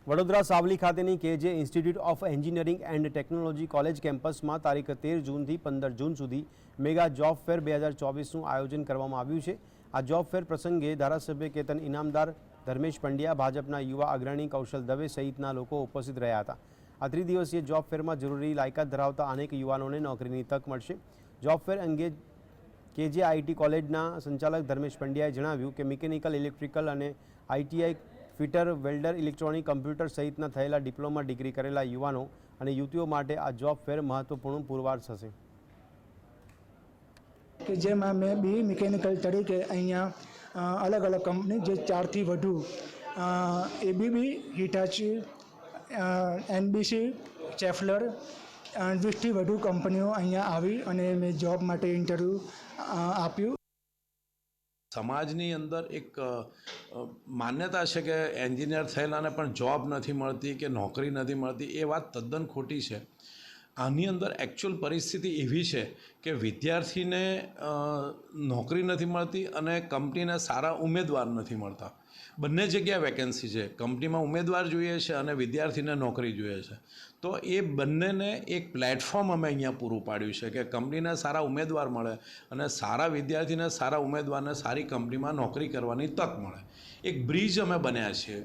વડોદરા સાવલી ખાતેની કેજે institute of engineering and technology college કેમ્પસમાં તારીખ 13 જૂનથી 15 જૂન સુધી મેગા જોબ ફેર 2024નું આયોજન કરવામાં આવ્યું છે। આ જોબ ફેર પ્રસંગે ધારાસભ્ય કેતન ઇનામદાર, ધર્મેશ પંડ્યા, ભાજપના યુવા અગ્રણી કૌશલ દવે સહિતના લોકો ઉપસ્થિત રહ્યા હતા। આ ત્રિદિવસીય જોબ ફેરમાં જરૂરી લાયકાત ધરાવતા અનેક યુવાનોને નોકરીની તક મળશે। જોબ ફેર અંગે કેજે આઈટી કોલેજના સંચાલક ધર્મેશ પંડ્યાએ જણાવ્યું કે મિકેનિકલ, ઇલેક્ટ્રિકલ અને ITI, fitter, welder, electronic, computer સહિતના થયેલા ડિપ્લોમા ડિગ્રી કરેલા યુવાનો અને યુવતીઓ માટે આ જોબ ફેર મહત્વપૂર્ણ પુરવાર થશે। કે જેમાં મેં બી મિકેનિકલ તરીકે અહીંયા અલગ અલગ કંપની જે 4થી વધુ એબીબી, હિટાચી, એનબીસી, ચેફલર 20થી વધુ કંપનીઓ અહીંયા આવી અને મેં જોબ માટે ઇન્ટરવ્યૂ આપ્યું। સમાજની અંદર એક માન્યતા છે કે એન્જિનિયર થયેલાને પણ જોબ નથી મળતી કે નોકરી નથી મળતી। એ વાત તદ્દન ખોટી છે। આની અંદર એકચ્યુઅલ પરિસ્થિતિ એવી છે કે વિદ્યાર્થીને નોકરી નથી મળતી અને કંપનીને સારા ઉમેદવાર નથી મળતા। બંને જગ્યાએ વેકેન્સી છે, કંપનીમાં ઉમેદવાર જોઈએ છે અને વિદ્યાર્થીને નોકરી જોઈએ છે। તો એ બંનેને એક પ્લેટફોર્મ અમે અહીંયા પૂરું પાડ્યું છે કે કંપનીને સારા ઉમેદવાર મળે અને સારા વિદ્યાર્થીને સારા ઉમેદવારને સારી કંપનીમાં નોકરી કરવાની તક મળે। એક બ્રિજ અમે બન્યા છીએ।